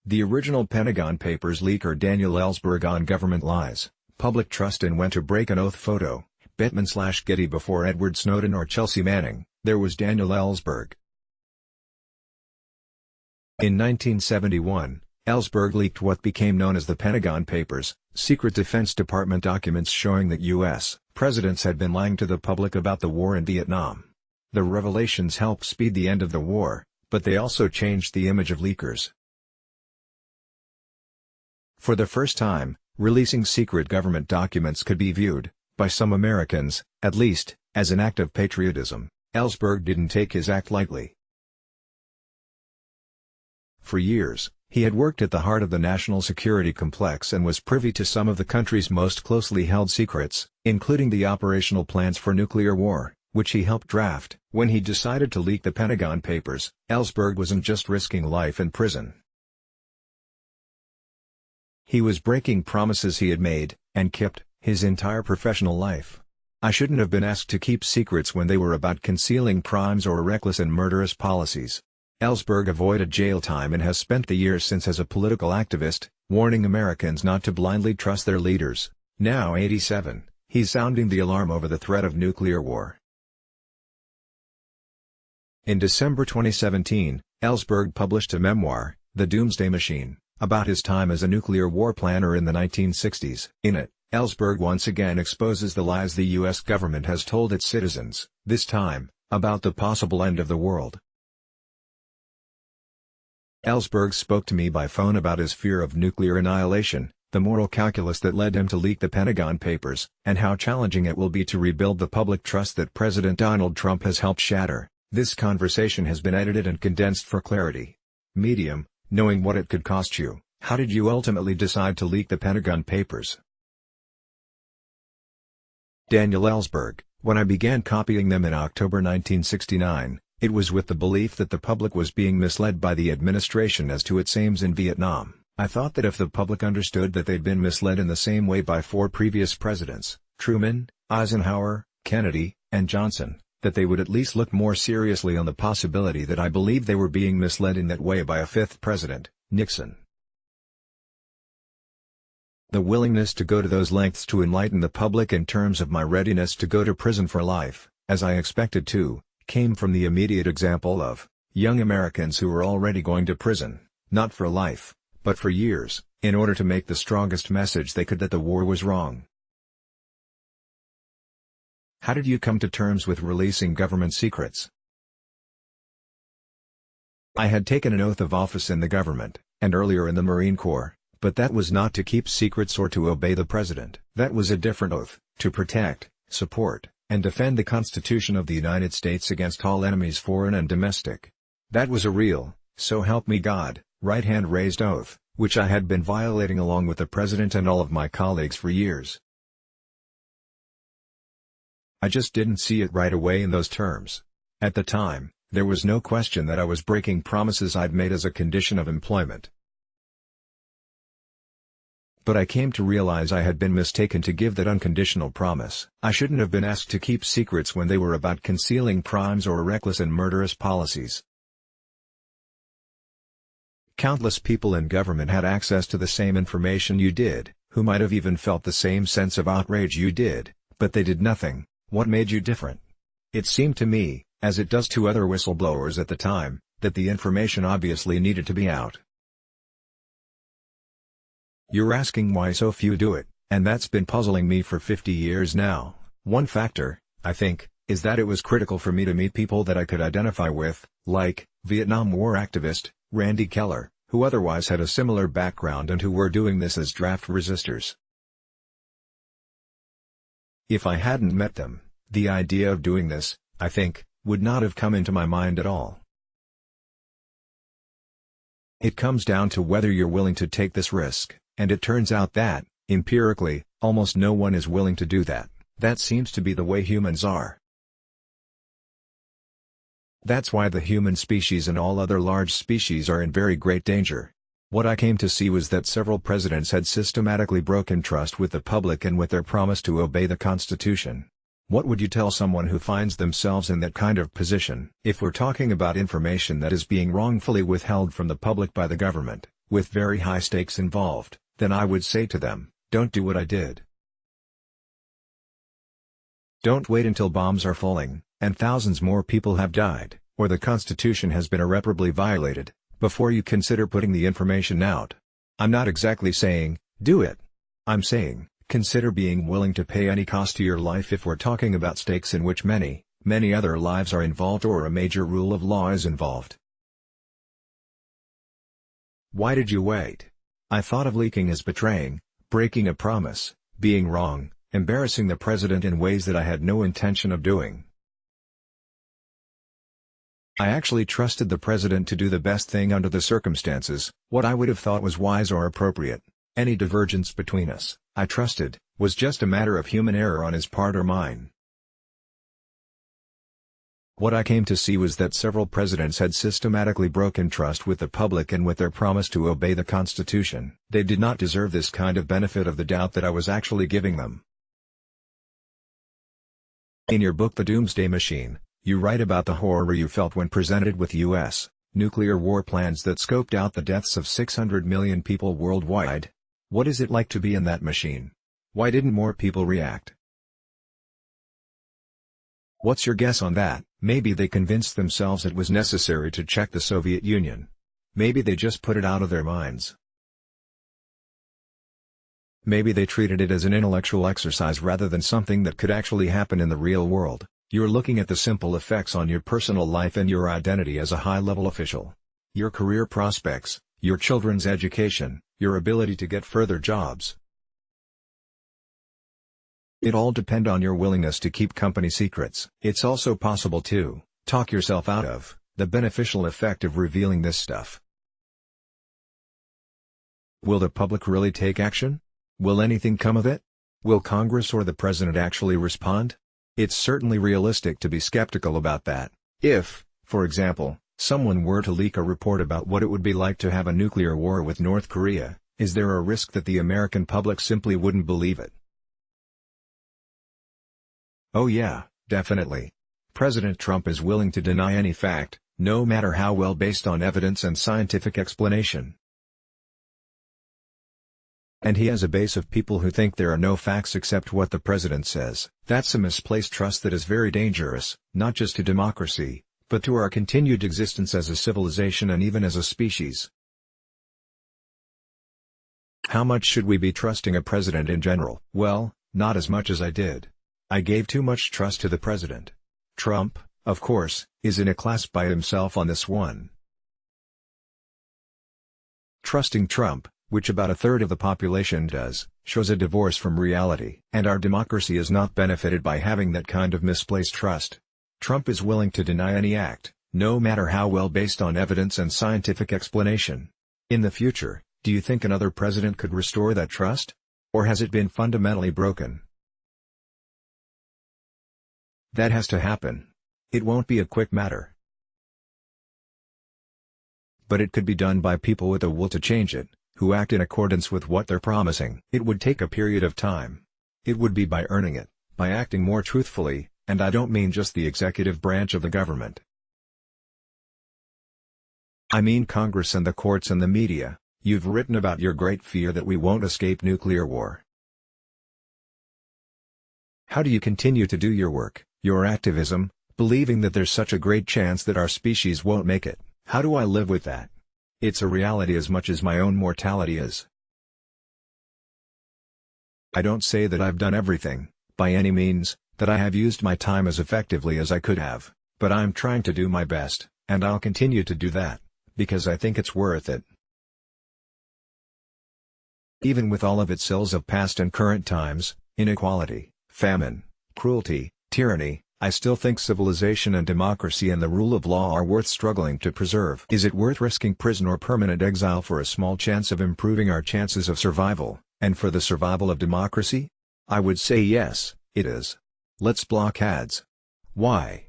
The original Pentagon Papers leaker Daniel Ellsberg on government lies, public trust and when to break an oathPhoto, Bettmann/GettyBefore Edward Snowden or Chelsea Manning, there was Daniel Ellsberg. In 1971, Ellsberg leaked what became known as the Pentagon Papers, secret Defense Department documents showing that U.S. presidents had been lying to the public about the war in Vietnam. The revelations helped speed the end of the war, but they also changed the image of leakers. For the first time, releasing secret government documents could be viewed, by some Americans, at least, as an act of patriotism. Ellsberg didn't take his act lightly. For years, he had worked at the heart of the national security complex and was privy to some of the country's most closely held secrets, including the operational plans for nuclear war, which he helped draft. When he decided to leak the Pentagon Papers, Ellsberg wasn't just risking life in prison. He was breaking promises he had made, and kept, his entire professional life. I shouldn't have been asked to keep secrets when they were about concealing crimes or reckless and murderous policies. Ellsberg avoided jail time and has spent the years since as a political activist, warning Americans not to blindly trust their leaders. Now 87, he's sounding the alarm over the threat of nuclear war. In December 2017, Ellsberg published a memoir, The Doomsday Machine, about his time as a nuclear war planner in the 1960s. In it, Ellsberg once again exposes the lies the U.S. government has told its citizens, this time, about the possible end of the world. Ellsberg spoke to me by phone about his fear of nuclear annihilation, the moral calculus that led him to leak the Pentagon Papers, and how challenging it will be to rebuild the public trust that President Donald Trump has helped shatter. This conversation has been edited and condensed for clarity. Medium, knowing what it could cost you, how did you ultimately decide to leak the Pentagon Papers? Daniel Ellsberg, when I began copying them in October 1969, it was with the belief that the public was being misled by the administration as to its aims in Vietnam. I thought that if the public understood that they'd been misled in the same way by 4 previous presidents, Truman, Eisenhower, Kennedy, and Johnson, that they would at least look more seriously on the possibility that I believed they were being misled in that way by a 5th president, Nixon. The willingness to go to those lengths to enlighten the public in terms of my readiness to go to prison for life, as I expected to, came from the immediate example of young Americans who were already going to prison, not for life, but for years, in order to make the strongest message they could that the war was wrong. How did you come to terms with releasing government secrets? I had taken an oath of office in the government, and earlier in the Marine Corps, but that was not to keep secrets or to obey the president. That was a different oath, to protect, support, and defend the Constitution of the United States against all enemies foreign and domestic. That was a real, so help me God, right-hand raised oath, which I had been violating along with the president and all of my colleagues for years. I just didn't see it right away in those terms. At the time, there was no question that I was breaking promises I'd made as a condition of employment. But I came to realize I had been mistaken to give that unconditional promise. I shouldn't have been asked to keep secrets when they were about concealing crimes or reckless and murderous policies. Countless people in government had access to the same information you did, who might have even felt the same sense of outrage you did, but they did nothing. What made you different? It seemed to me, as it does to other whistleblowers at the time, that the information obviously needed to be out. You're asking why so few do it, and that's been puzzling me for 50 years now. One factor, I think, is that it was critical for me to meet people that I could identify with, like Vietnam War activist Randy Keller, who otherwise had a similar background and who were doing this as draft resistors. If I hadn't met them, the idea of doing this, I think, would not have come into my mind at all. It comes down to whether you're willing to take this risk, and it turns out that, empirically, almost no one is willing to do that. That seems to be the way humans are. That's why the human species and all other large species are in very great danger. What I came to see was that several presidents had systematically broken trust with the public and with their promise to obey the Constitution. What would you tell someone who finds themselves in that kind of position? If we're talking about information that is being wrongfully withheld from the public by the government, with very high stakes involved, then I would say to them, don't do what I did. Don't wait until bombs are falling, and thousands more people have died, or the Constitution has been irreparably violated, before you consider putting the information out. I'm not exactly saying, do it. I'm saying, consider being willing to pay any cost to your life if we're talking about stakes in which many, many other lives are involved or a major rule of law is involved. Why did you wait? I thought of leaking as betraying, breaking a promise, being wrong, embarrassing the president in ways that I had no intention of doing. I actually trusted the president to do the best thing under the circumstances, what I would have thought was wise or appropriate. Any divergence between us, I trusted, was just a matter of human error on his part or mine. What I came to see was that several presidents had systematically broken trust with the public and with their promise to obey the Constitution. They did not deserve this kind of benefit of the doubt that I was actually giving them. In your book The Doomsday Machine, you write about the horror you felt when presented with U.S. nuclear war plans that scoped out the deaths of 600 million people worldwide. What is it like to be in that machine? Why didn't more people react? What's your guess on that? Maybe they convinced themselves it was necessary to check the Soviet Union. Maybe they just put it out of their minds. Maybe they treated it as an intellectual exercise rather than something that could actually happen in the real world. You're looking at the simple effects on your personal life and your identity as a high-level official. Your career prospects, your children's education, your ability to get further jobs. It all depends on your willingness to keep company secrets. It's also possible to talk yourself out of the beneficial effect of revealing this stuff. Will the public really take action? Will anything come of it? Will Congress or the President actually respond? It's certainly realistic to be skeptical about that. If, for example, someone were to leak a report about what it would be like to have a nuclear war with North Korea, is there a risk that the American public simply wouldn't believe it? Oh yeah, definitely. President Trump is willing to deny any fact, no matter how well based on evidence and scientific explanation. And he has a base of people who think there are no facts except what the president says. That's a misplaced trust that is very dangerous, not just to democracy, but to our continued existence as a civilization and even as a species. How much should we be trusting a president in general? Well, not as much as I did. I gave too much trust to the president. Trump, of course, is in a class by himself on this one. Trusting Trump, which about a third of the population does, shows a divorce from reality. And our democracy is not benefited by having that kind of misplaced trust. Trump is willing to deny any act, no matter how well based on evidence and scientific explanation. In the future, do you think another president could restore that trust? Or has it been fundamentally broken? That has to happen. It won't be a quick matter. But it could be done by people with a will to change it, who act in accordance with what they're promising. It would take a period of time. It would be by earning it, by acting more truthfully, and I don't mean just the executive branch of the government. I mean Congress and the courts and the media. You've written about your great fear that we won't escape nuclear war. How do you continue to do your work, your activism, believing that there's such a great chance that our species won't make it? How do I live with that? It's a reality as much as my own mortality is. I don't say that I've done everything, by any means, that I have used my time as effectively as I could have, but I'm trying to do my best, and I'll continue to do that, because I think it's worth it. Even with all of its ills of past and current times, inequality, famine, cruelty, tyranny, I still think civilization and democracy and the rule of law are worth struggling to preserve. Is it worth risking prison or permanent exile for a small chance of improving our chances of survival, and for the survival of democracy? I would say yes, it is. Let's block ads. Why?